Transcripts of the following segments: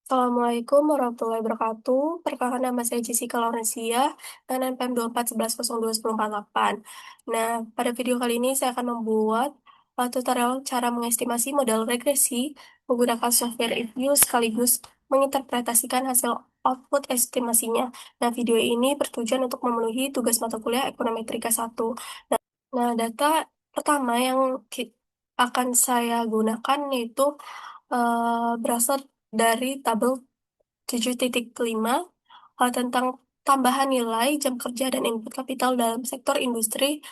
Assalamualaikum warahmatullahi wabarakatuh. Perkenalkan nama saya Jessica Laurencia dengan NPM 2411021048. Nah, pada video kali ini saya akan membuat tutorial cara mengestimasi model regresi menggunakan software review sekaligus menginterpretasikan hasil output estimasinya. Nah, video ini bertujuan untuk memenuhi tugas mata kuliah Ekonometrika 1. Nah, data pertama yang akan saya gunakan yaitu berasal dari tabel 7.5 tentang tambahan nilai jam kerja dan input kapital dalam sektor industri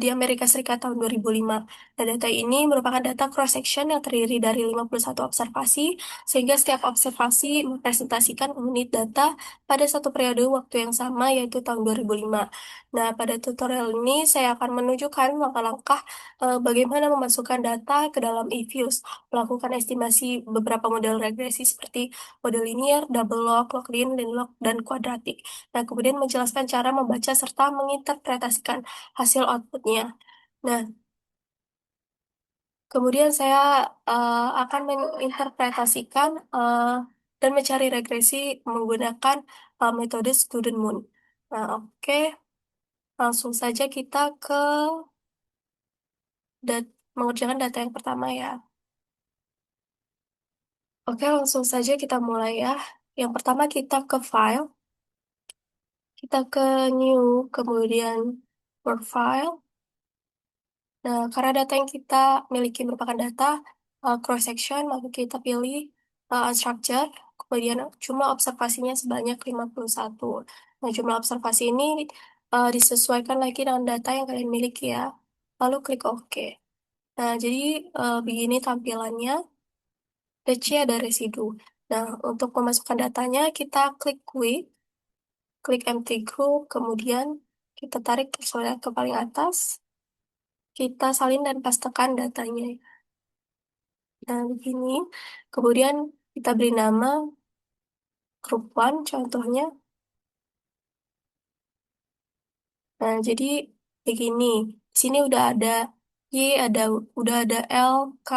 di Amerika Serikat tahun 2005. Nah, data ini merupakan data cross-section yang terdiri dari 51 observasi, sehingga setiap observasi mempresentasikan unit data pada satu periode waktu yang sama, yaitu tahun 2005. Nah, pada tutorial ini saya akan menunjukkan langkah-langkah bagaimana memasukkan data ke dalam eViews, melakukan estimasi beberapa model regresi seperti model linear, double log, log-in, log, dan kuadratik. Nah, kemudian menjelaskan cara membaca serta menginterpretasikan hasil outputnya. Nah, kemudian saya akan menginterpretasikan dan mencari regresi menggunakan metode student moon. Nah, oke, langsung saja kita ke mengerjakan data yang pertama ya. Oke, langsung saja kita mulai ya. Yang pertama kita ke file, kita ke new, kemudian profile. Nah, karena data yang kita miliki merupakan data cross-section, maka kita pilih unstructured, kemudian jumlah observasinya sebanyak 51. Nah, jumlah observasi ini disesuaikan lagi dengan data yang kalian miliki ya. Lalu klik OK. Nah, jadi begini tampilannya. DC ada residu. Nah, untuk memasukkan datanya, kita klik quick, klik empty group, kemudian kita tarik personel ke paling atas, kita salin dan pastekan datanya. Nah, begini. Kemudian kita beri nama group one, contohnya. Nah, jadi begini. Di sini udah ada Y, udah ada L, K,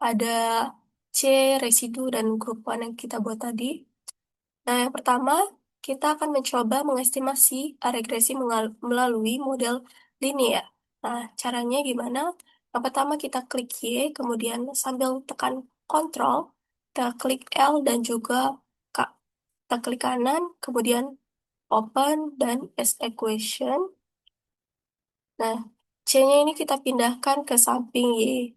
ada C, residu, dan grup one yang kita buat tadi. Nah, yang pertama, kita akan mencoba mengestimasi regresi melalui model linear. Nah, caranya gimana? Yang pertama, kita klik Y, kemudian sambil tekan Ctrl, kita klik L dan juga K. Kita klik kanan, kemudian Open dan as equation. Nah, C-nya ini kita pindahkan ke samping Y.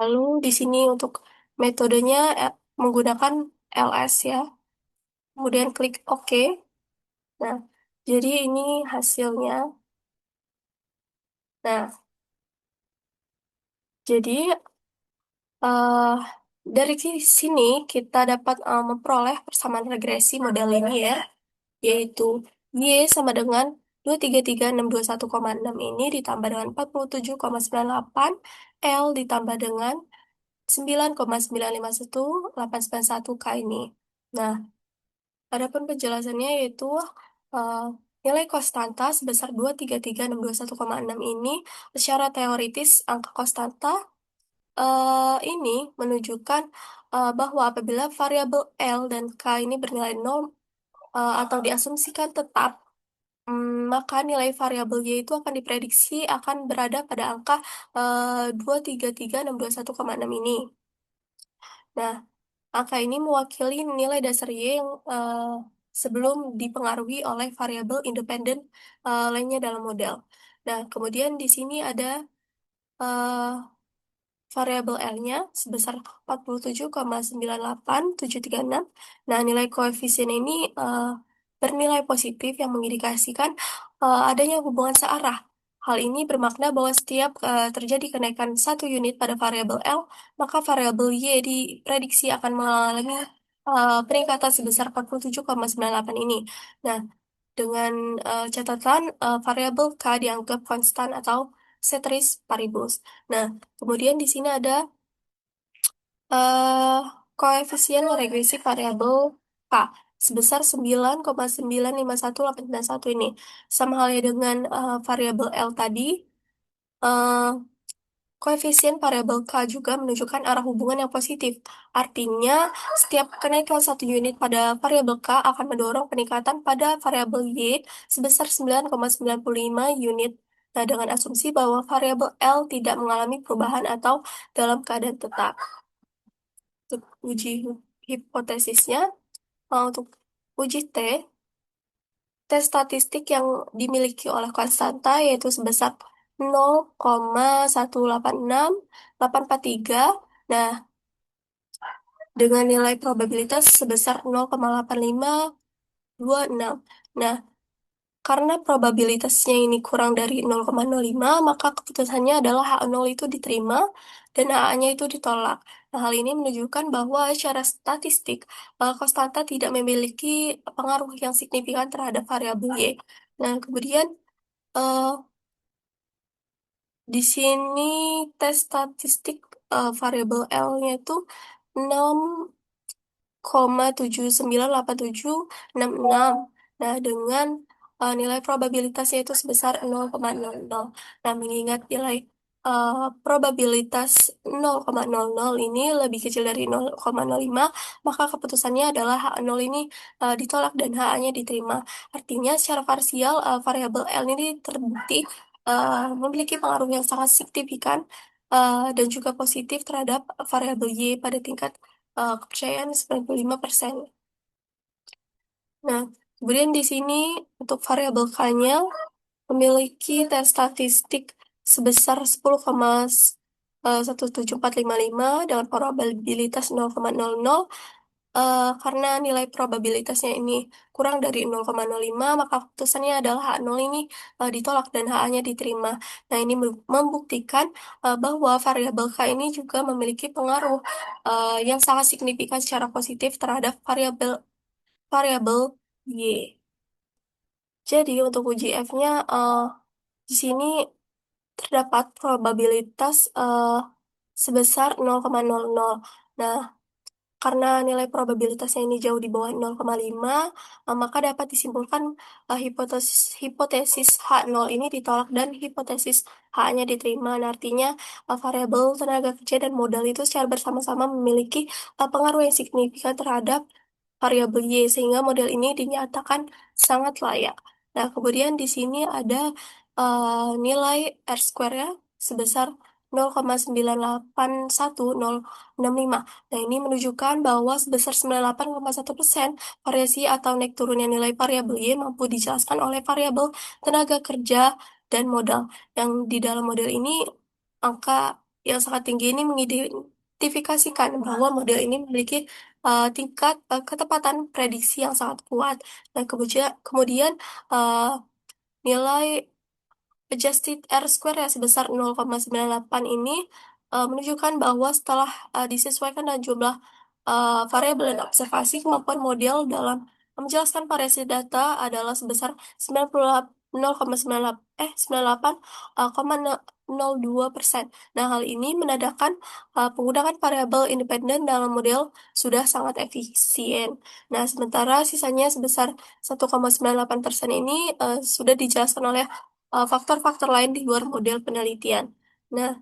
Lalu di sini untuk metodenya menggunakan LS ya. Kemudian klik OK. Nah, jadi ini hasilnya. Nah, jadi eh dari sini kita dapat memperoleh persamaan regresi model ini ya, yaitu Y sama dengan 233.621,6 ini ditambah dengan 47,98, L ditambah dengan 9,951,891 K ini. Nah, adapun penjelasannya yaitu eh, nilai konstanta sebesar 233.621,6 ini secara teoritis angka konstanta ini menunjukkan bahwa apabila variabel L dan K ini bernilai 0 atau diasumsikan tetap, maka nilai variabel Y itu akan diprediksi akan berada pada angka 233.621,6 ini. Nah, angka ini mewakili nilai dasar Y yang sebelum dipengaruhi oleh variabel independen lainnya dalam model. Nah, kemudian di sini ada eh, variabel L-nya sebesar 47,98736. Nah, nilai koefisien ini bernilai positif yang mengindikasikan adanya hubungan searah. Hal ini bermakna bahwa setiap terjadi kenaikan satu unit pada variabel L, maka variabel Y diprediksi akan mengalami peningkatan sebesar 47,98 ini. Nah, dengan catatan variabel K dianggap konstan atau ceteris paribus. Nah, kemudian di sini ada eh koefisien regresi variabel K sebesar 9,951,891 ini. Sama halnya dengan variabel L tadi, eh, Koefisien variabel K juga menunjukkan arah hubungan yang positif. Artinya, setiap kenaikan satu unit pada variabel K akan mendorong peningkatan pada variabel Y sebesar 9,95 unit. Nah, dengan asumsi bahwa variabel L tidak mengalami perubahan atau dalam keadaan tetap. Untuk uji hipotesisnya, untuk uji tes statistik yang dimiliki oleh konstanta yaitu sebesar 0,186,843. Nah, dengan nilai probabilitas sebesar 0,8526. Nah, karena probabilitasnya ini kurang dari 0,05, maka keputusannya adalah H0 itu diterima dan HA-nya itu ditolak. Nah, hal ini menunjukkan bahwa secara statistik, konstanta tidak memiliki pengaruh yang signifikan terhadap variabel Y. Nah, kemudian eh, di sini tes statistik variabel L-nya itu 0,798766. Nah, dengan nilai probabilitasnya itu sebesar 0,00. Nah, mengingat nilai probabilitas 0,00 ini lebih kecil dari 0,05, maka keputusannya adalah H0 ini ditolak dan HA-nya diterima. Artinya, secara parsial, variabel L ini terbukti memiliki pengaruh yang sangat signifikan dan juga positif terhadap variabel Y pada tingkat kepercayaan 95%. Nah, kemudian di sini untuk variabel K-nya memiliki tes statistik sebesar 10,17455 dengan probabilitas 0,00. Karena nilai probabilitasnya ini kurang dari 0,05, maka keputusannya adalah H0 ini ditolak dan HA-nya diterima. Nah, ini membuktikan bahwa variabel K ini juga memiliki pengaruh yang sangat signifikan secara positif terhadap variabel variabel Y. Jadi untuk uji F-nya di sini terdapat probabilitas sebesar 0,00. Nah, karena nilai probabilitasnya ini jauh di bawah 0,5, maka dapat disimpulkan hipotesis H0 ini ditolak dan hipotesis H-nya diterima. Nah, artinya variabel tenaga kerja dan modal itu secara bersama-sama memiliki pengaruh yang signifikan terhadap variabel Y, sehingga model ini dinyatakan sangat layak. Nah, kemudian di sini ada nilai R square ya sebesar 0,9810065. Nah, ini menunjukkan bahwa sebesar 98,1% variasi atau naik turunnya nilai variabel Y mampu dijelaskan oleh variabel tenaga kerja dan modal. Yang di dalam model ini, angka yang sangat tinggi ini mengidentifikasikan bahwa model ini memiliki tingkat ketepatan prediksi yang sangat kuat. Nah, kemudian uh, nilai adjusted R square ya sebesar 0,98 ini menunjukkan bahwa setelah disesuaikan dengan jumlah variabel dan observasi, kemampuan model dalam menjelaskan variasi data adalah sebesar 98,2%. Nah, hal ini menandakan penggunaan variabel independen dalam model sudah sangat efisien. Nah, sementara sisanya sebesar 1,98% ini sudah dijelaskan oleh faktor-faktor lain di luar model penelitian. Nah,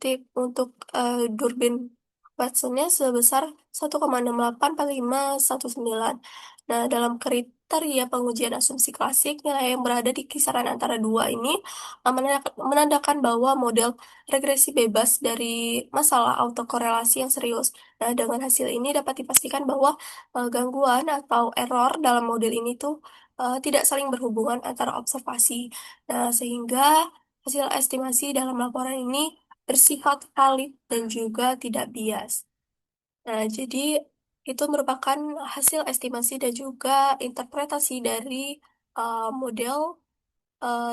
tip untuk Durbin Watsonnya sebesar 1,684519. Nah, dalam kriteria pengujian asumsi klasik, nilai yang berada di kisaran antara dua ini menandakan bahwa model regresi bebas dari masalah autokorelasi yang serius. Nah, dengan hasil ini dapat dipastikan bahwa gangguan atau error dalam model ini tuh tidak saling berhubungan antara observasi. Nah, sehingga hasil estimasi dalam laporan ini bersifat valid dan juga tidak bias. Nah, jadi itu merupakan hasil estimasi dan juga interpretasi dari model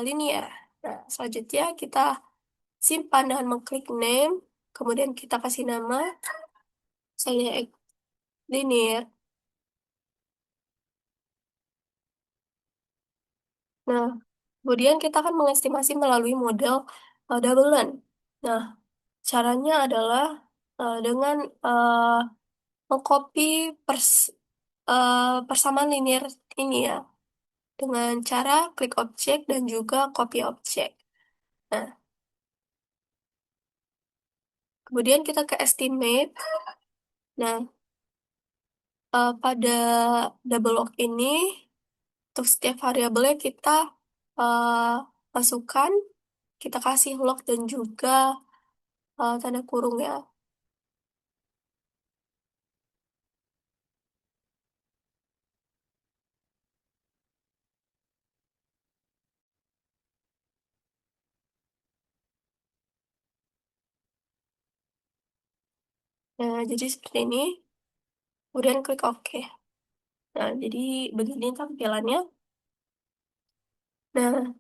linear. Nah, selanjutnya kita simpan dengan mengklik name, kemudian kita kasih nama, misalnya linear. Nah, kemudian kita akan mengestimasi melalui model doubleland. Nah, caranya adalah dengan mengcopy persamaan linear ini ya. dengan cara klik objek dan juga copy objek. Nah, kemudian kita ke estimate. Nah, pada double lock ini, untuk setiap variabelnya kita eh, masukkan, kita kasih lock dan juga tanda kurung ya. Nah, jadi seperti ini. Kemudian klik OK. Nah, jadi begini tampilannya. Nah,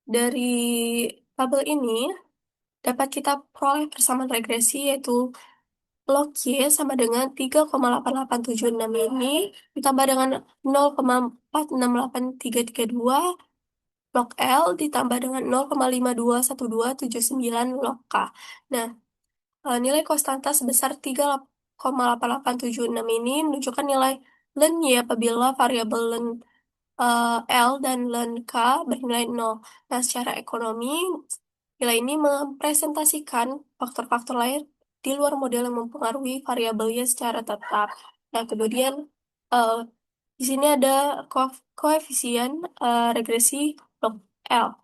dari tabel ini dapat kita peroleh persamaan regresi yaitu log Y sama dengan 3,8876 ini ditambah dengan 0,468332 log L ditambah dengan 0,521279 log K. Nah, nilai konstanta sebesar 3,8876 ini menunjukkan nilai len Y apabila variabel len L dan len K bernilai 0. Nah, secara ekonomi, nilai ini mempresentasikan faktor-faktor lain di luar model yang mempengaruhi variabelnya secara tetap. Nah, kemudian eh, di sini ada koefisien regresi log L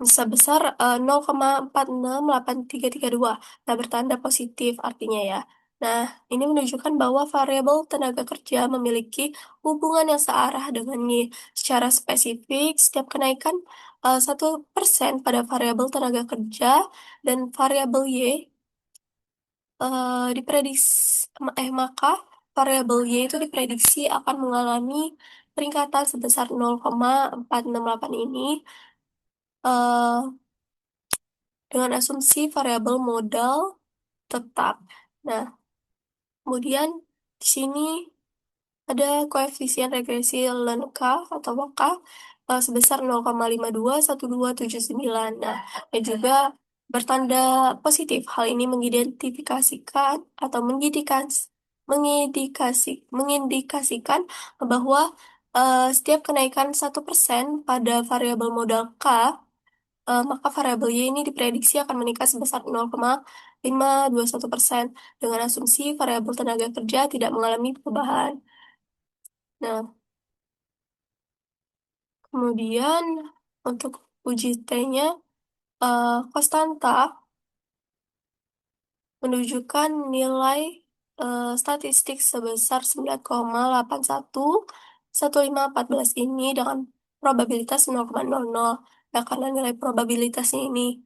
sebesar 0,468332. Nah, bertanda positif artinya ya. Nah, ini menunjukkan bahwa variabel tenaga kerja memiliki hubungan yang searah dengan Y. Secara spesifik, setiap kenaikan 1% pada variabel tenaga kerja dan variabel Y maka variabel Y itu diprediksi akan mengalami peningkatan sebesar 0,468 ini eh, dengan asumsi variabel modal tetap. Nah, kemudian di sini ada koefisien regresi LNK atau WK sebesar 0,5212799. Nah, dan juga bertanda positif. Hal ini mengidentifikasikan atau mengindikasikan bahwa setiap kenaikan 1% pada variabel modal K maka variabel Y ini diprediksi akan meningkat sebesar 0,521% dengan asumsi variabel tenaga kerja tidak mengalami perubahan. Nah, kemudian untuk uji T-nya, konstanta menunjukkan nilai statistik sebesar 9,811514 ini dengan probabilitas 0,00. Nah, karena nilai probabilitasnya ini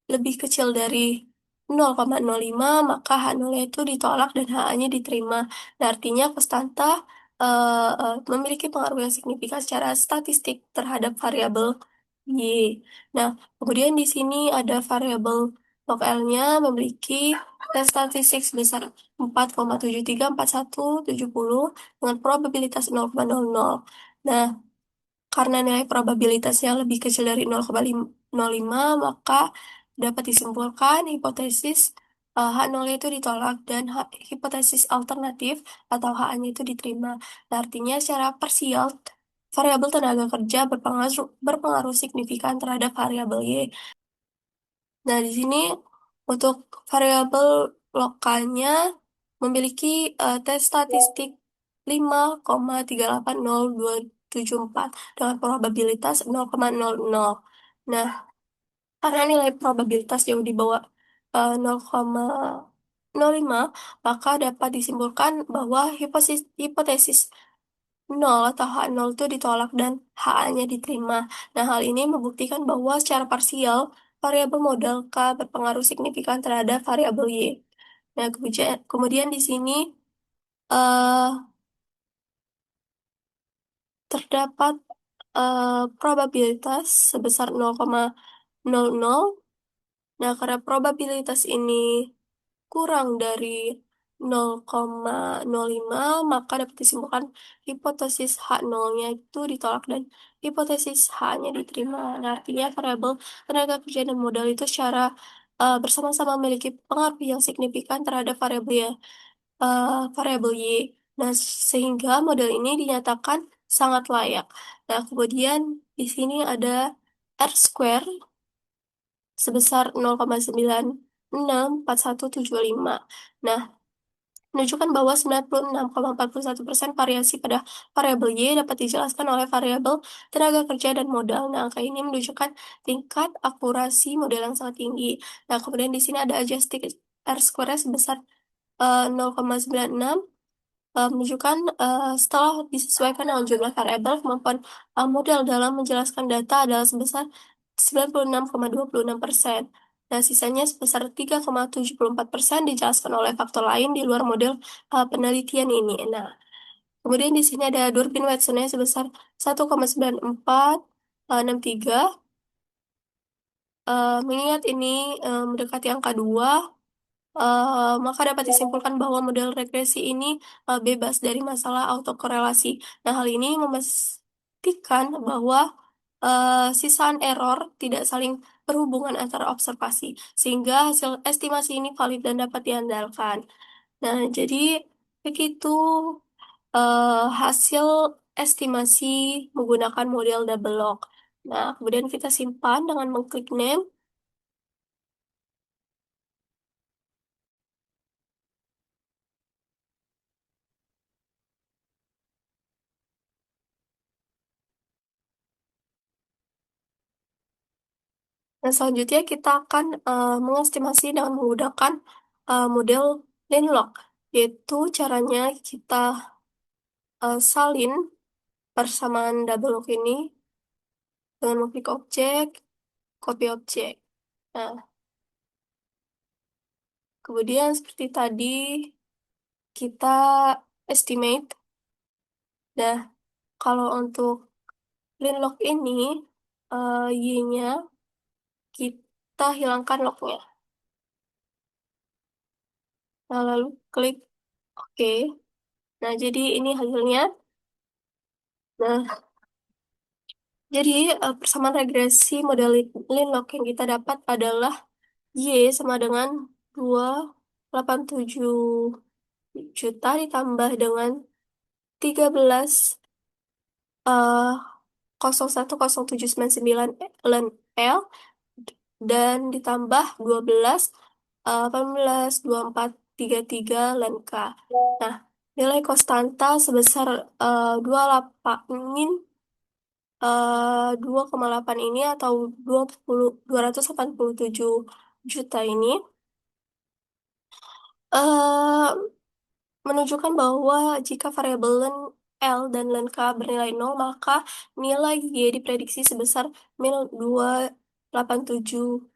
lebih kecil dari 0,05, maka H0-nya itu ditolak dan HA-nya diterima. Nah, artinya konstanta memiliki pengaruh yang signifikan secara statistik terhadap variabel Y. Nah, kemudian di sini ada variabel log L-nya memiliki tes statistik sebesar 4,734170 dengan probabilitas 0,00. Nah, karena nilai probabilitasnya lebih kecil dari 0,05, maka dapat disimpulkan hipotesis H0 itu ditolak dan hipotesis alternatif atau H-nya itu diterima. Nah, artinya secara parsial, variabel tenaga kerja berpengaruh signifikan terhadap variabel Y. Nah, di sini untuk variabel lokalnya memiliki tes statistik 5,380274 dengan probabilitas 0,00. Nah, karena nilai probabilitas jauh di bawah 0,05, maka dapat disimpulkan bahwa hipotesis nol atau H0 itu ditolak dan HA-nya diterima. Nah, hal ini membuktikan bahwa secara parsial, variabel modal K berpengaruh signifikan terhadap variabel Y. Nah, kemudian di sini eh, terdapat probabilitas sebesar 0,00. Nah, karena probabilitas ini kurang dari 0,05, maka dapat disimpulkan hipotesis H0-nya itu ditolak dan hipotesis H-nya diterima. Nah, artinya variabel tenaga kerja dan modal itu secara bersama-sama memiliki pengaruh yang signifikan terhadap variabel Y. Nah, sehingga model ini dinyatakan sangat layak. Nah, kemudian di sini ada R square sebesar 0,964175. Nah, menunjukkan bahwa 96,41% variasi pada variabel Y dapat dijelaskan oleh variabel tenaga kerja dan modal. Nah, angka ini menunjukkan tingkat akurasi model yang sangat tinggi. Nah, kemudian di sini ada adjusted R square sebesar 0,96, menunjukkan setelah disesuaikan dengan jumlah variabel, kemampuan model dalam menjelaskan data adalah sebesar 96,26%. Nah, sisanya sebesar 3,74% dijelaskan oleh faktor lain di luar model penelitian ini. Nah, kemudian di sini ada Durbin Watson sebesar 1,9463. Mengingat ini mendekati angka 2, maka dapat disimpulkan bahwa model regresi ini bebas dari masalah autokorelasi. Nah, hal ini memastikan bahwa sisaan error tidak saling berhubungan antara observasi, sehingga hasil estimasi ini valid dan dapat diandalkan. Nah, jadi begitu hasil estimasi menggunakan model double log. Nah, kemudian kita simpan dengan mengklik name. Nah, selanjutnya kita akan mengestimasi dengan menggunakan model Linlog, yaitu caranya kita salin persamaan double log ini dengan mengklik objek, copy objek. Nah, kemudian seperti tadi kita estimate. Nah, kalau untuk Linlog ini, Y-nya kita hilangkan lognya. Nah, lalu klik OK. Nah, jadi ini hasilnya. Nah, jadi persamaan regresi model Linlog yang kita dapat adalah Y sama dengan 287 juta ditambah dengan 13 eh 010799 ln L dan ditambah 12 182433 ln K. Nah, nilai konstanta sebesar 28 2,8 ini atau 287 juta ini eh, menunjukkan bahwa jika variabel len L dan len K bernilai 0, maka nilai Y diprediksi sebesar min 287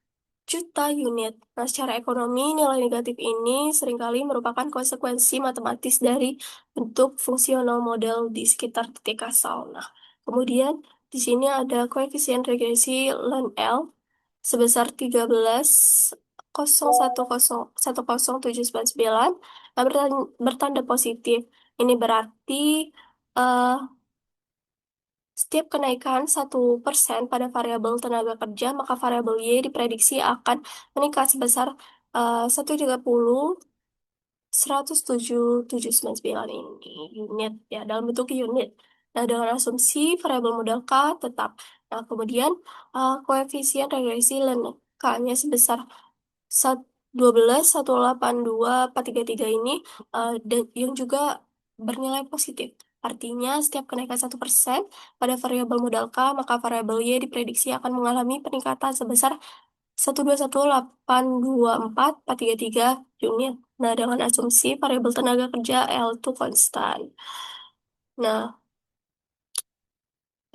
juta unit. Nah, secara ekonomi, nilai negatif ini seringkali merupakan konsekuensi matematis dari bentuk fungsional model di sekitar titik asal. Nah, kemudian di sini ada koefisien regresi ln L sebesar 13,10799, nah, bertanda positif. Ini berarti eh, setiap kenaikan 1% pada variabel tenaga kerja, maka variabel Y diprediksi akan meningkat sebesar 130,107,799 ini unit, ya, dalam bentuk unit. Nah, dengan asumsi variabel modal K tetap. Nah, kemudian koefisien regresi ln K-nya sebesar 12,182,433 ini dan yang juga bernilai positif. Artinya, setiap kenaikan 1% pada variabel modal K, maka variabel Y diprediksi akan mengalami peningkatan sebesar 121,824,433 unit. Nah, dengan asumsi variabel tenaga kerja L itu konstan. Nah,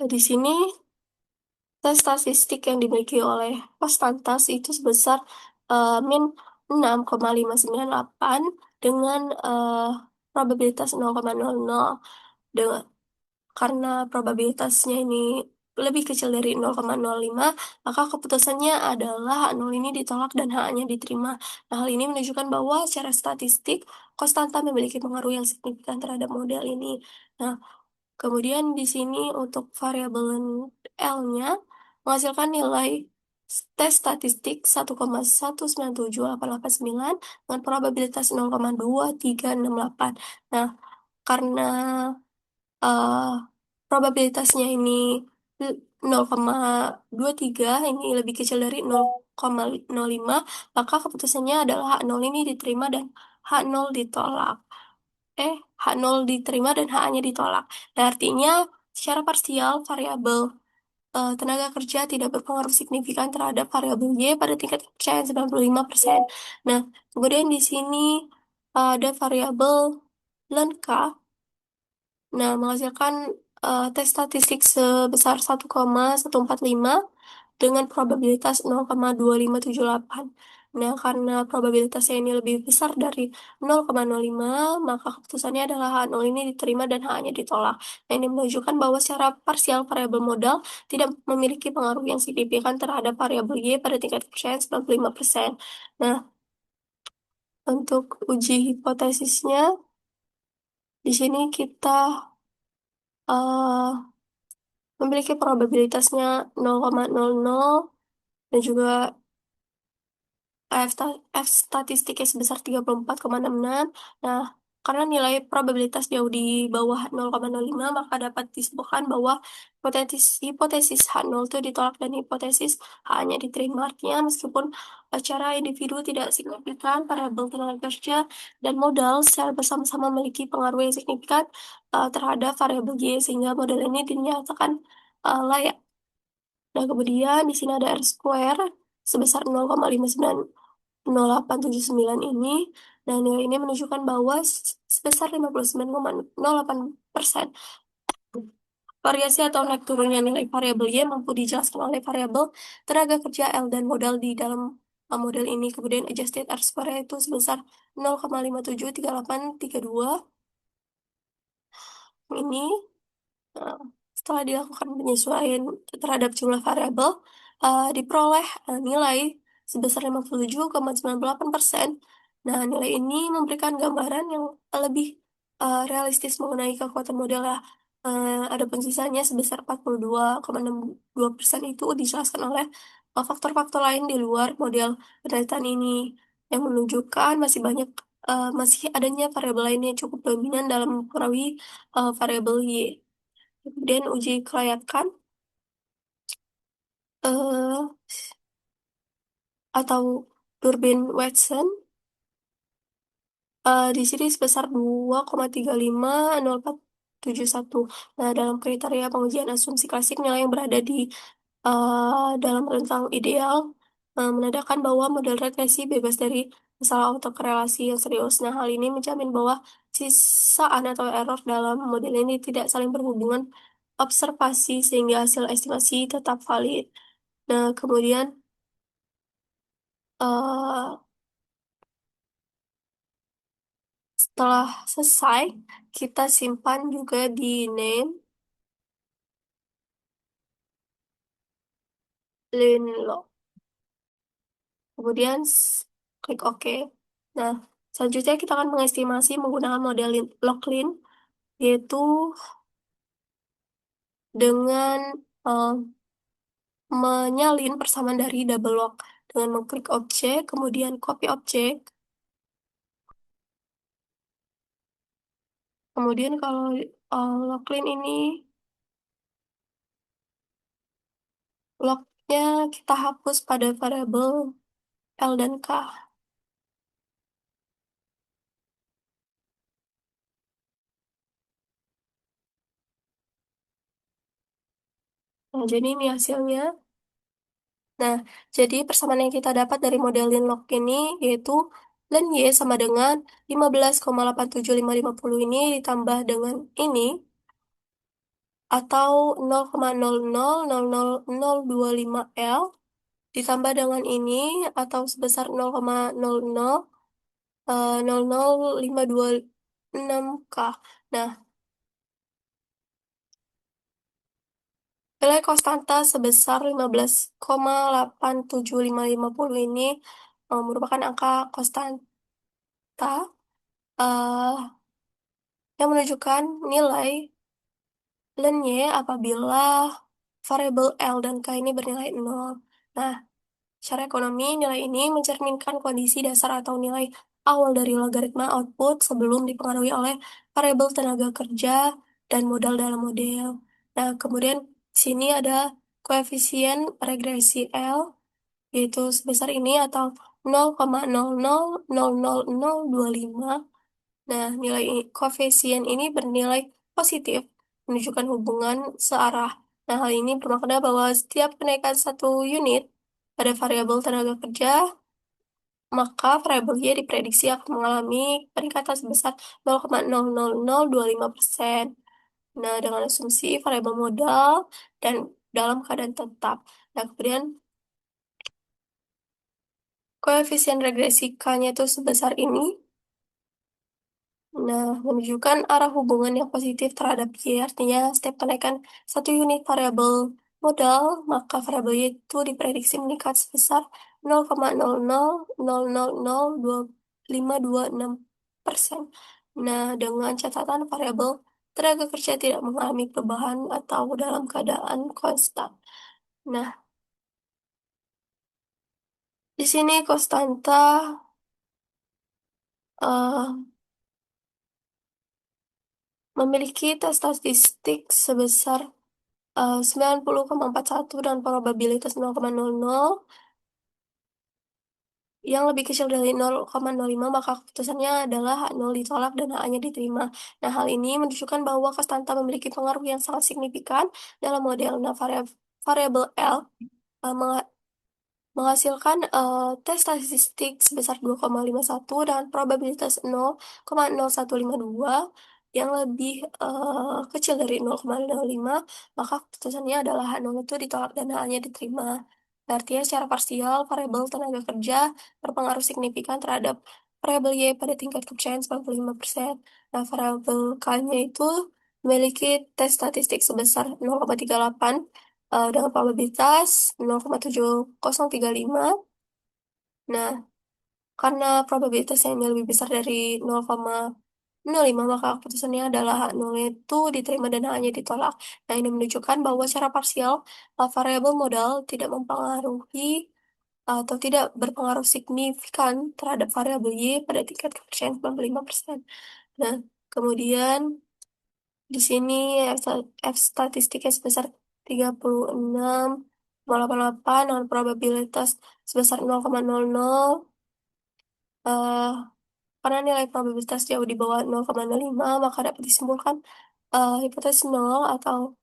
di sini tes statistik yang dimiliki oleh Konstantas itu sebesar min 6,598 dengan probabilitas 0,00. Dengan, karena probabilitasnya ini lebih kecil dari 0,05, maka keputusannya adalah 0 ini ditolak dan H-nya diterima. Nah, hal ini menunjukkan bahwa secara statistik, konstanta memiliki pengaruh yang signifikan terhadap model ini. Nah, kemudian di sini untuk variabel L-nya menghasilkan nilai tes statistik 1,197,889 dengan probabilitas 0,2368. Nah, karena eh, probabilitasnya ini 0,23, ini lebih kecil dari 0,05, maka keputusannya adalah H0 ini diterima dan H0 ditolak. H0 diterima dan H-nya ditolak. Nah, artinya secara parsial variabel tenaga kerja tidak berpengaruh signifikan terhadap variabel Y pada tingkat kepercayaan 95%. Nah, kemudian di sini ada variabel ln K. Nah, menghasilkan tes statistik sebesar 1,145 dengan probabilitas 0,2578. Nah, karena probabilitasnya ini lebih besar dari 0,05, maka keputusannya adalah H0 ini diterima dan H-nya ditolak. Nah, ini menunjukkan bahwa secara parsial variabel modal tidak memiliki pengaruh yang signifikan terhadap variabel Y pada tingkat kepercayaan 95%. Nah, untuk uji hipotesisnya, di sini kita eh, memiliki probabilitasnya 0,00 dan juga F statistiknya sebesar 34,66. Nah, karena nilai probabilitas jauh di bawah 0,05, maka dapat disebutkan bahwa hipotesis H0 itu ditolak dan hipotesis H-nya diterima. Artinya, meskipun secara individu tidak signifikan, variabel tenaga kerja dan modal secara bersama-sama memiliki pengaruh yang signifikan terhadap variabel Y, sehingga model ini dinyatakan layak. Nah, kemudian di sini ada R square sebesar 0,590879 ini. Dan nilai ini menunjukkan bahwa sebesar 59,08% variasi atau naik turunnya nilai variabel Y mampu dijelaskan oleh variabel tenaga kerja L dan modal di dalam model ini. Kemudian adjusted R square itu sebesar 0,573832 ini. Nah, setelah dilakukan penyesuaian terhadap jumlah variabel, diperoleh nilai sebesar 57,98%. Nah, nilai ini memberikan gambaran yang lebih realistis mengenai kekuatan model ya. Adapun sisanya sebesar 42,62% itu dijelaskan oleh faktor-faktor lain di luar model penelitian ini yang menunjukkan masih adanya variabel lain yang cukup dominan dalam mempengaruhi variabel Y. Kemudian uji kelayakan eh atau Durbin-Watson di sini sebesar 2,35041. Nah, dalam kriteria pengujian asumsi klasik, nilai yang berada di dalam rentang ideal menandakan bahwa model regresi bebas dari masalah autokorelasi yang serius. Nah, hal ini menjamin bahwa sisaan atau error dalam model ini tidak saling berhubungan observasi sehingga hasil estimasi tetap valid. Nah, kemudian eh setelah selesai, kita simpan juga di name Linlo. Kemudian klik OK. Nah, selanjutnya kita akan mengestimasi menggunakan model Locklin, yaitu dengan eh, menyalin persamaan dari double lock dengan mengklik objek, kemudian copy objek. Kemudian kalau Locklin ini locknya kita hapus pada variabel L dan K. Nah, jadi ini hasilnya. Nah, jadi persamaan yang kita dapat dari model log ini yaitu len Y sama dengan 15,875550 ini ditambah dengan ini atau 0,000025 L ditambah dengan ini atau sebesar 0,00000526 K. Nah, nilai konstanta sebesar 15,875550 ini merupakan angka konstanta eh, yang menunjukkan nilai len Y apabila variabel L dan K ini bernilai 0. Nah, secara ekonomi, nilai ini mencerminkan kondisi dasar atau nilai awal dari logaritma output sebelum dipengaruhi oleh variabel tenaga kerja dan modal dalam model. Nah, kemudian di sini ada koefisien regresi L, yaitu sebesar ini atau 0,000025. Nah, nilai koefisien ini bernilai positif, menunjukkan hubungan searah. Nah, hal ini bermakna bahwa setiap kenaikan satu unit pada variabel tenaga kerja, maka variabel Y diprediksi akan mengalami peningkatan sebesar 0,00025%. Nah, dengan asumsi variabel modal dan dalam keadaan tetap. Nah, kemudian koefisien regresi K-nya itu sebesar ini. Nah, menunjukkan arah hubungan yang positif terhadap Y, artinya setiap kenaikan satu unit variabel modal, maka variabel Y itu diprediksi meningkat sebesar 0,00002526%. Nah, dengan catatan variabel tenaga kerja tidak mengalami perubahan atau dalam keadaan konstan. Nah, di sini konstanta eh, memiliki tes statistik sebesar 90,41 dan probabilitas 0,00 yang lebih kecil dari 0,05, maka keputusannya adalah 0 ditolak dan hanya diterima. Nah, hal ini menunjukkan bahwa konstanta memiliki pengaruh yang sangat signifikan dalam model. Nah, variabel L uh, menghasilkan tes statistik sebesar 2,51 dan probabilitas 0,0152 yang lebih kecil dari 0,05, maka keputusannya adalah nol itu ditolak dan hanya diterima. Artinya secara parsial, variabel tenaga kerja berpengaruh signifikan terhadap variabel Y pada tingkat kepercayaan 95%. Nah, variabel K-nya itu memiliki tes statistik sebesar 0,38 dengan probabilitas 0,7035. Nah, karena probabilitasnya ini lebih besar dari 0,05, maka keputusannya adalah nol itu diterima dan hanya ditolak. Nah, ini menunjukkan bahwa secara parsial, variabel modal tidak mempengaruhi atau tidak berpengaruh signifikan terhadap variabel Y pada tingkat kepercayaan 95%. Nah, kemudian di sini F statistiknya sebesar 36,88 dengan probabilitas sebesar 0,00. eh karena nilai probabilitas jauh di bawah 0,05, maka dapat disimpulkan hipotesis nol atau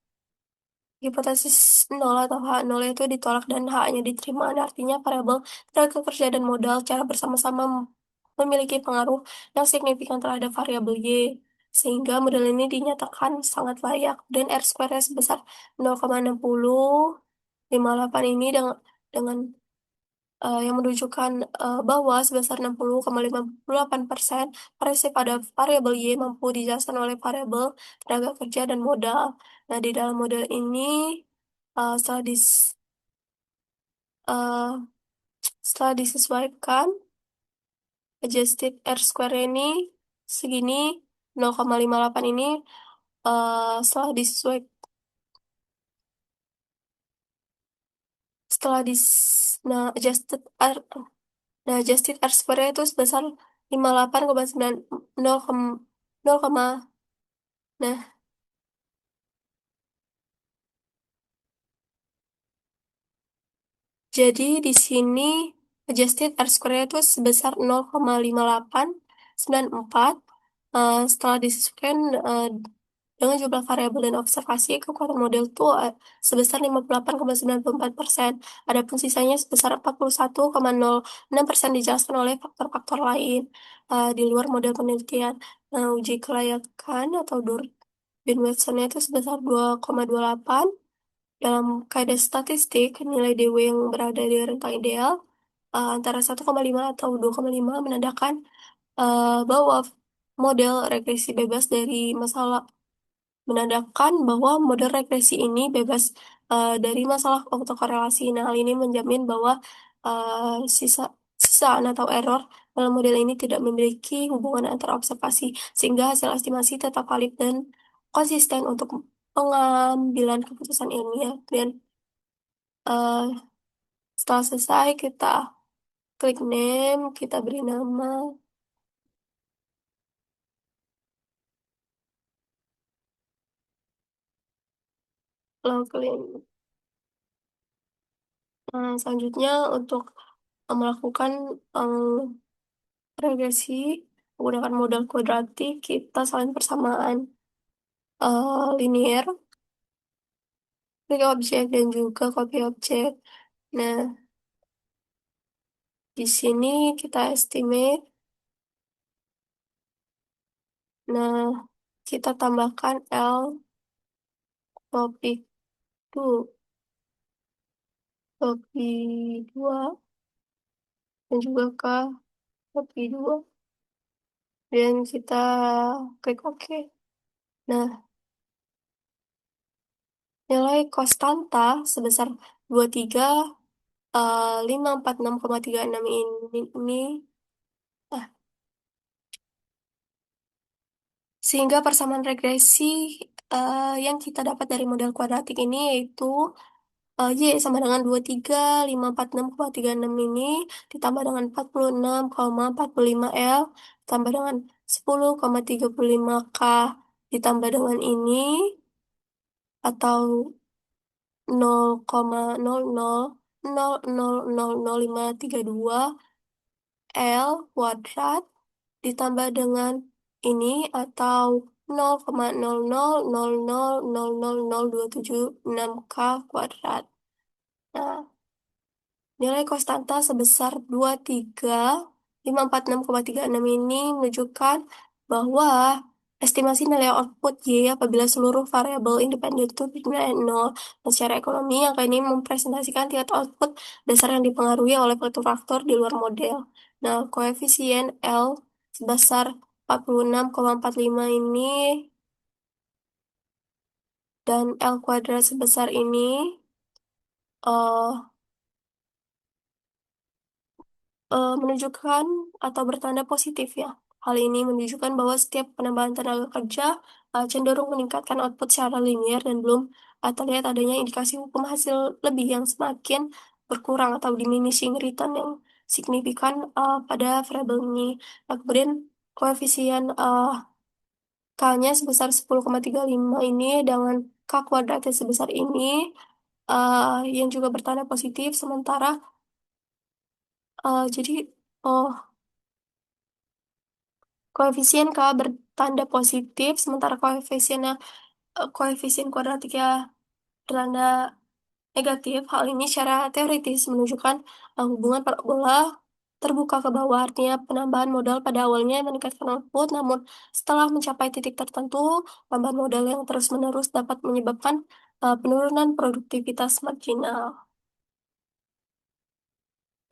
hipotesis nol atau H0 itu ditolak dan H-nya diterima. Nah, artinya variabel tenaga kerja dan modal cara bersama-sama memiliki pengaruh yang signifikan terhadap variabel Y, sehingga model ini dinyatakan sangat layak. Dan R square sebesar 0,6058 ini dengan yang menunjukkan bahwa sebesar 60,58% variasi pada variabel Y mampu dijelaskan oleh variabel tenaga kerja dan modal. Nah, di dalam model ini uh, setelah dis uh, setelah disesuaikan, adjusted R square ini segini 0,58 ini setelah disesuaikan, setelah dis nah adjusted R nah adjusted R square itu sebesar 58,9 0, 0, nah jadi di sini adjusted R square itu sebesar 0,5894. Setelah disesuaikan dengan jumlah variabel dan observasi, kekuatan model itu sebesar 58,94%. Adapun sisanya sebesar 41,06% dijelaskan oleh faktor-faktor lain di luar model penelitian. Nah, uji kelayakan atau Durbin-Watsonnya itu sebesar 2,28. Dalam kaidah statistik, nilai DW yang berada di rentang ideal antara 1,5 atau 2,5 menandakan bahwa model regresi bebas dari masalah menandakan bahwa model regresi ini bebas dari masalah autokorelasi. Nah, hal ini menjamin bahwa sisaan atau error dalam model ini tidak memiliki hubungan antara observasi, sehingga hasil estimasi tetap valid dan konsisten untuk pengambilan keputusan ilmiah. Dan eh, setelah selesai, kita klik name, kita beri nama. login. Nah, selanjutnya untuk melakukan regresi menggunakan model kuadratik, kita salin persamaan linear, klik objek dan juga copy objek. Nah, di sini kita estimate. Nah, kita tambahkan L copy 2, copy 2 dan juga K copy 2 dan kita klik OK. Nah, nilai konstanta sebesar 23.546,36 ini, nah, sehingga persamaan regresi yang kita dapat dari model kuadratik ini yaitu Y sama dengan 23.546,36 ini ditambah dengan 46,45 L ditambah dengan 10,35 K ditambah dengan ini atau 0,00000532 L kuadrat ditambah dengan ini atau 0,00000027,6 K kuadrat. Nah, nilai konstanta sebesar 23.546,36 ini menunjukkan bahwa estimasi nilai output Y apabila seluruh variabel independen itu bernilai 0. Dan secara ekonomi, angka ini mempresentasikan tingkat output dasar yang dipengaruhi oleh faktor-faktor di luar model. Nah, koefisien L sebesar 46,45 ini dan L kuadrat sebesar ini eh menunjukkan atau bertanda positif ya. Hal ini menunjukkan bahwa setiap penambahan tenaga kerja cenderung meningkatkan output secara linear dan belum terlihat adanya indikasi hukum hasil lebih yang semakin berkurang atau diminishing return yang signifikan pada variabel ini. Nah, kemudian koefisien K-nya sebesar 10,35 ini dengan K kuadratnya sebesar ini yang juga bertanda positif, sementara jadi oh, koefisien K bertanda positif, sementara koefisien kuadratiknya bertanda negatif. Hal ini secara teoritis menunjukkan hubungan parabola terbuka ke bawah, artinya penambahan modal pada awalnya meningkatkan output, namun setelah mencapai titik tertentu, tambahan modal yang terus-menerus dapat menyebabkan penurunan produktivitas marginal.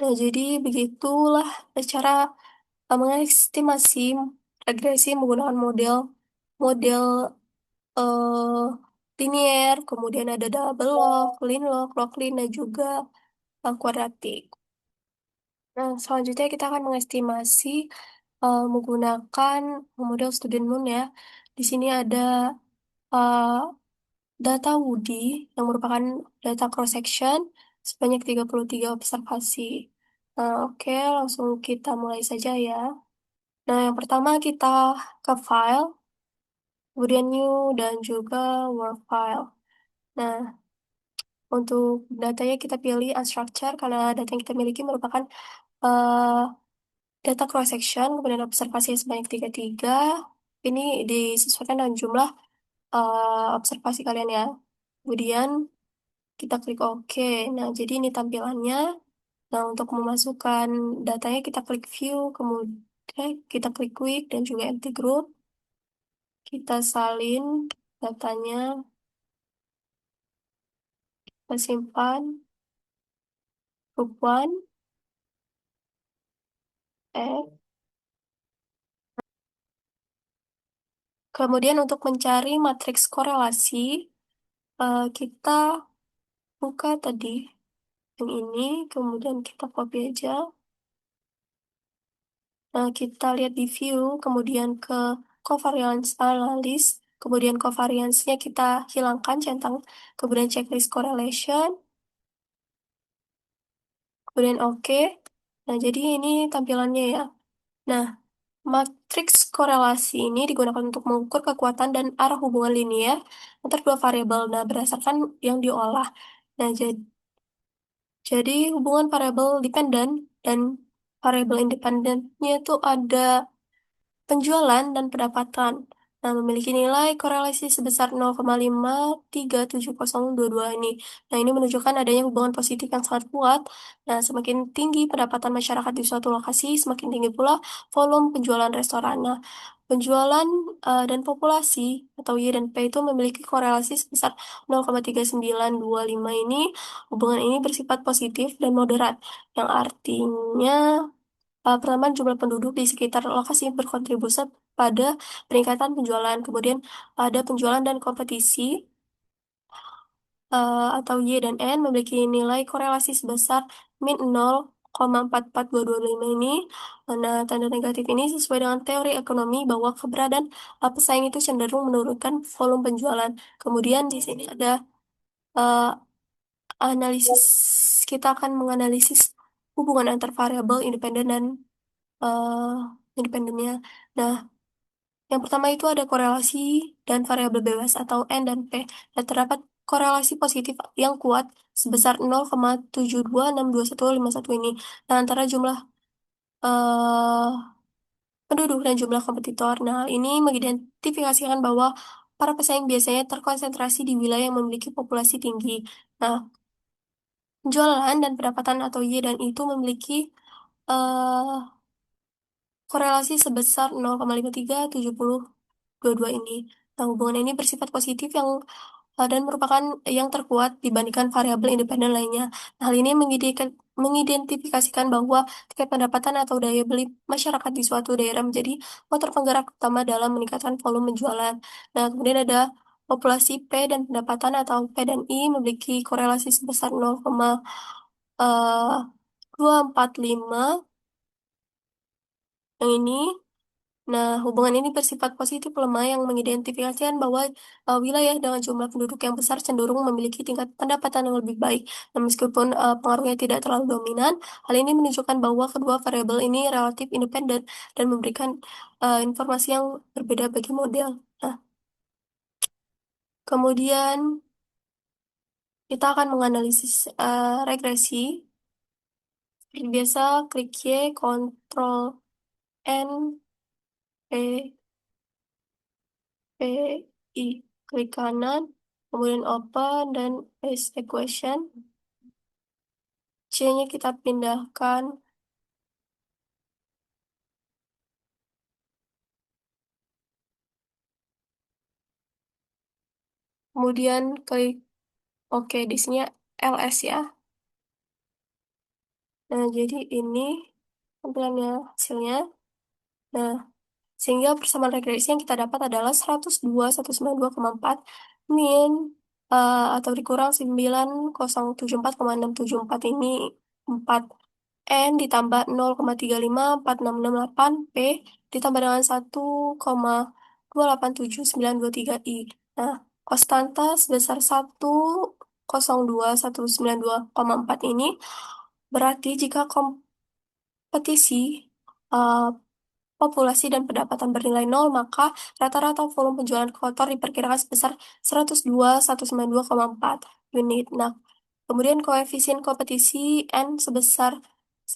Nah, jadi begitulah cara mengestimasi regresi menggunakan model model eh linear, kemudian ada double log, line log, log line, dan juga kuadratik. Nah, selanjutnya kita akan mengestimasi menggunakan model student moon ya. Di sini ada eh, data Woody yang merupakan data cross section sebanyak 33 observasi. Nah, oke, langsung kita mulai saja ya. Nah, yang pertama kita ke file, kemudian new, dan juga work file. Nah, untuk datanya kita pilih unstructured karena data yang kita miliki merupakan eh, data cross section, kemudian observasi sebanyak 33. Ini disesuaikan dengan jumlah observasi kalian ya. Kemudian kita klik OK. Nah, jadi ini tampilannya. Nah, untuk memasukkan datanya kita klik view, kemudian kita klik quick dan juga empty group. Kita salin datanya, kita simpan, group one, add. Kemudian untuk mencari matriks korelasi, kita buka tadi yang ini, kemudian kita copy aja. Nah, kita lihat di view, kemudian ke covariance analysis, kemudian covariance-nya kita hilangkan, centang, kemudian checklist correlation, kemudian oke. Nah, jadi ini tampilannya ya. Nah, Matriks korelasi ini digunakan untuk mengukur kekuatan dan arah hubungan linear antar dua variabel. Nah, berdasarkan yang diolah. Nah, jadi hubungan variabel dependen dan variabel independennya itu ada penjualan dan pendapatan. Nah, memiliki nilai korelasi sebesar 0,5370022 ini. Nah, ini menunjukkan adanya hubungan positif yang sangat kuat. Nah, semakin tinggi pendapatan masyarakat di suatu lokasi, semakin tinggi pula volume penjualan restoran. Nah, penjualan dan populasi atau Y dan P itu memiliki korelasi sebesar 0,3925 ini. Hubungan ini bersifat positif dan moderat, yang artinya pertambahan jumlah penduduk di sekitar lokasi berkontribusi pada peningkatan penjualan. Kemudian ada penjualan dan kompetisi atau Y dan N memiliki nilai korelasi sebesar min 0,44225 ini. Nah, tanda negatif ini sesuai dengan teori ekonomi bahwa keberadaan pesaing itu cenderung menurunkan volume penjualan. Kemudian di sini ada eh, analisis, kita akan menganalisis hubungan antar variabel independen dan eh, independennya. Nah, yang pertama itu ada korelasi dan variabel bebas atau N dan P. Dan terdapat korelasi positif yang kuat sebesar 0,72625151 ini. Nah, antara jumlah eh, penduduk dan jumlah kompetitor. Nah, hal ini mengidentifikasikan bahwa para pesaing biasanya terkonsentrasi di wilayah yang memiliki populasi tinggi. Nah, penjualan dan pendapatan atau Y dan I itu memiliki eh, korelasi sebesar 0,537022 ini. Nah, hubungan ini bersifat positif dan merupakan yang terkuat dibandingkan variabel independen lainnya. Nah, hal ini mengidentifikasikan bahwa tingkat pendapatan atau daya beli masyarakat di suatu daerah menjadi motor penggerak utama dalam meningkatkan volume penjualan. Nah, kemudian ada populasi P dan pendapatan atau P dan I memiliki korelasi sebesar 0,245 yang ini. Nah, hubungan ini bersifat positif lemah yang mengidentifikasikan bahwa wilayah dengan jumlah penduduk yang besar cenderung memiliki tingkat pendapatan yang lebih baik. Nah, meskipun pengaruhnya tidak terlalu dominan, hal ini menunjukkan bahwa kedua variabel ini relatif independen dan memberikan informasi yang berbeda bagi model. Nah, kemudian kita akan menganalisis regresi. Seperti biasa, klik Y, Ctrl N, P, P, I, klik kanan, kemudian open, dan paste equation. C-nya kita pindahkan, kemudian klik OK. Di sini LS ya. Nah, jadi ini tampilannya hasilnya. Nah, sehingga persamaan regresi yang kita dapat adalah 102.192,4 min atau dikurang 9074,674 ini 4 N ditambah 0,354668 P ditambah dengan 1,28792,3 I. Nah, konstanta sebesar 102.192,4 ini berarti jika kompetisi eh, populasi dan pendapatan bernilai nol, maka rata-rata volume penjualan kotor diperkirakan sebesar 102.192,4 unit. Nah, kemudian koefisien kompetisi N sebesar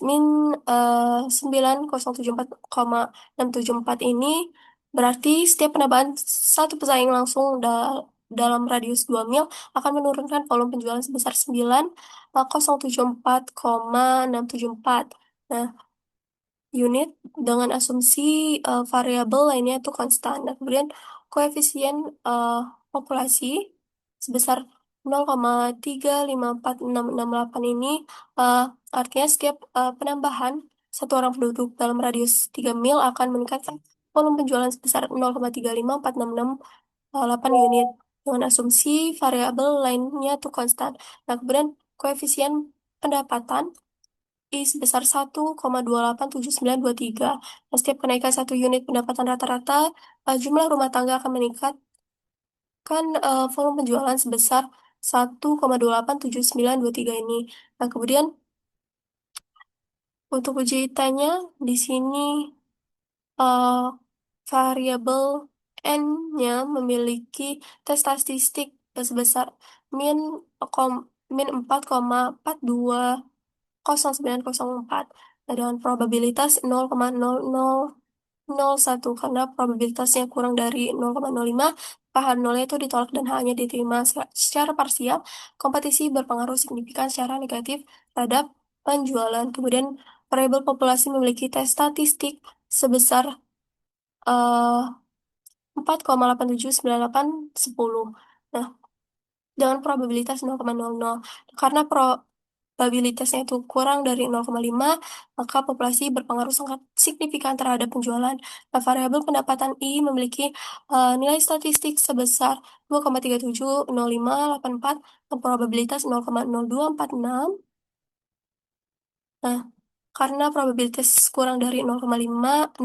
min 9074,674 ini berarti setiap penambahan satu pesaing langsung dalam radius 2 mil akan menurunkan volume penjualan sebesar 9074,674. Nah, unit dengan asumsi variabel lainnya itu konstan. Nah, kemudian koefisien eh, populasi sebesar 0,354668 ini eh, artinya setiap penambahan satu orang penduduk dalam radius 3 mil akan meningkatkan volume penjualan sebesar 0,354668 unit dengan asumsi variabel lainnya itu konstan. Nah, kemudian koefisien pendapatan I sebesar 1,287923. Nah, setiap kenaikan satu unit pendapatan rata-rata, jumlah rumah tangga akan meningkatkan volume penjualan sebesar 1,287923 ini. Nah, kemudian untuk uji tanya di sini eh, variabel n-nya memiliki tes statistik sebesar min min 4,420904 dengan probabilitas 0,0001 karena probabilitasnya kurang dari 0,05, maka nolnya itu ditolak dan hanya diterima secara parsial. Kompetisi berpengaruh signifikan secara negatif terhadap penjualan. Kemudian variabel populasi memiliki tes statistik sebesar 4,879810. Nah, dengan probabilitas 0,00. Karena probabilitasnya itu kurang dari 0,5, maka populasi berpengaruh sangat signifikan terhadap penjualan. Nah, variabel pendapatan I memiliki nilai statistik sebesar 2,370584 dan probabilitas 0,0246. Nah, karena probabilitas kurang dari 0,5,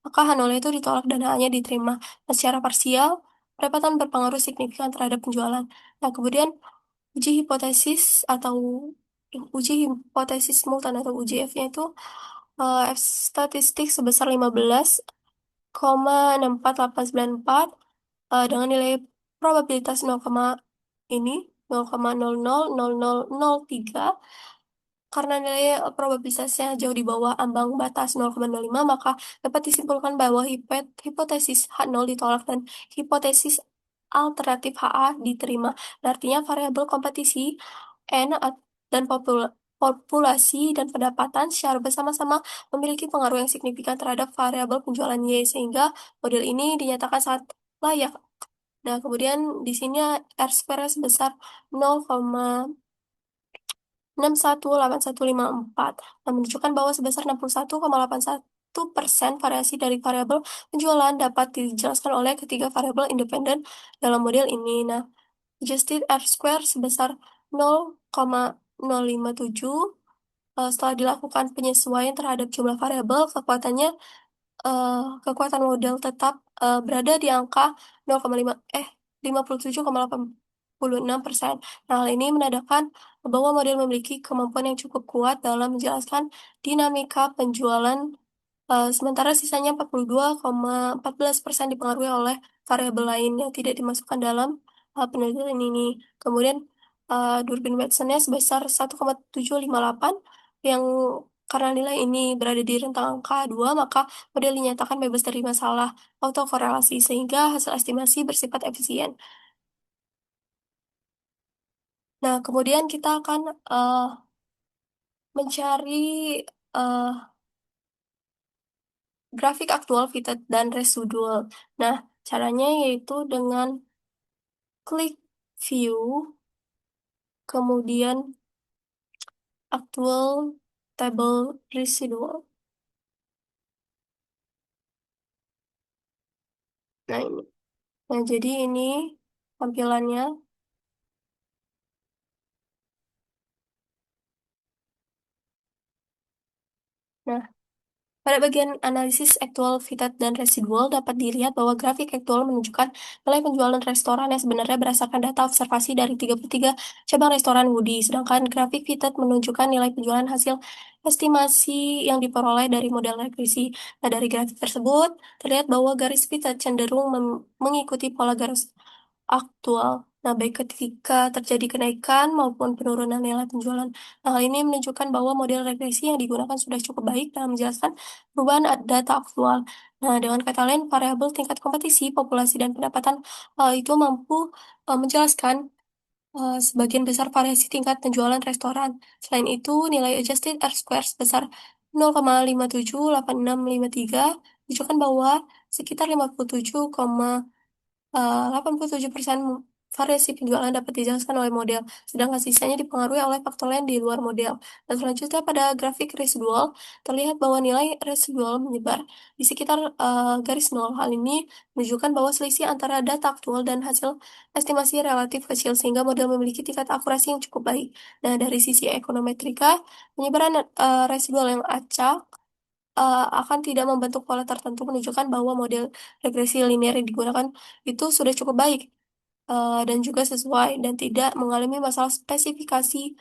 maka H0 itu ditolak dan hanya diterima. Nah, secara parsial, pendapatan berpengaruh signifikan terhadap penjualan. Nah, kemudian uji hipotesis atau uji hipotesis simultan atau UJF-nya itu F statistik sebesar 15,64894 dengan nilai probabilitas 0, ini 0,000003. Karena nilai probabilitasnya jauh di bawah ambang batas 0,05, maka dapat disimpulkan bahwa hipotesis H0 ditolak dan hipotesis alternatif HA diterima. Nah, artinya variabel kompetisi N dan populasi dan pendapatan secara bersama-sama memiliki pengaruh yang signifikan terhadap variabel penjualan Y, sehingga model ini dinyatakan sangat layak. Nah, kemudian di sini R square sebesar 0,618154 dan menunjukkan bahwa sebesar 61,81% variasi dari variabel penjualan dapat dijelaskan oleh ketiga variabel independen dalam model ini. Nah, adjusted R square sebesar 0,057 setelah dilakukan penyesuaian terhadap jumlah variabel, kekuatan model tetap berada di angka 57,86%. Nah, hal ini menandakan bahwa model memiliki kemampuan yang cukup kuat dalam menjelaskan dinamika penjualan, sementara sisanya 42,14% dipengaruhi oleh variabel lain yang tidak dimasukkan dalam penelitian ini. Kemudian Durbin Watson-nya sebesar 1,758 yang karena nilai ini berada di rentang angka 2, maka model dinyatakan bebas dari masalah autokorelasi sehingga hasil estimasi bersifat efisien. Nah, kemudian kita akan mencari eh, grafik aktual, fitted, dan residual. Nah, caranya yaitu dengan klik view, kemudian actual table residual. Nah, ini. Nah, jadi ini tampilannya. Nah, pada bagian analisis aktual, fitted, dan residual dapat dilihat bahwa grafik aktual menunjukkan nilai penjualan restoran yang sebenarnya berdasarkan data observasi dari 33 cabang restoran Woody, sedangkan grafik fitted menunjukkan nilai penjualan hasil estimasi yang diperoleh dari model regresi. Nah, dari grafik tersebut, terlihat bahwa garis fitted cenderung mengikuti pola garis aktual. Nah, baik ketika terjadi kenaikan maupun penurunan nilai penjualan. Nah, hal ini menunjukkan bahwa model regresi yang digunakan sudah cukup baik dalam menjelaskan perubahan data aktual. Nah, dengan kata lain, variabel tingkat kompetisi, populasi, dan pendapatan itu mampu menjelaskan sebagian besar variasi tingkat penjualan restoran. Selain itu, nilai adjusted R square sebesar 0,578653 menunjukkan bahwa sekitar 87,87% variasi penjualan dapat dijelaskan oleh model, sedangkan sisanya dipengaruhi oleh faktor lain di luar model. Dan selanjutnya pada grafik residual, terlihat bahwa nilai residual menyebar di sekitar garis nol. Hal ini menunjukkan bahwa selisih antara data aktual dan hasil estimasi relatif kecil, sehingga model memiliki tingkat akurasi yang cukup baik. Nah, dari sisi ekonometrika, penyebaran residual yang acak akan tidak membentuk pola tertentu, menunjukkan bahwa model regresi linear yang digunakan itu sudah cukup baik dan juga sesuai dan tidak mengalami masalah spesifikasi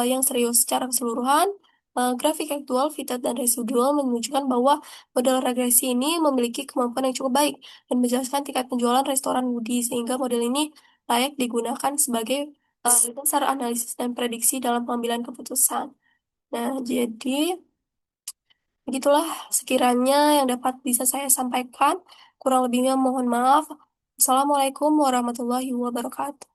yang serius. Secara keseluruhan, Grafik aktual, Vitat, dan residual menunjukkan bahwa model regresi ini memiliki kemampuan yang cukup baik dan menjelaskan tingkat penjualan restoran Woody, sehingga model ini layak digunakan sebagai dasar analisis dan prediksi dalam pengambilan keputusan. Nah, jadi begitulah sekiranya yang dapat bisa saya sampaikan. Kurang lebihnya mohon maaf. Assalamualaikum warahmatullahi wabarakatuh.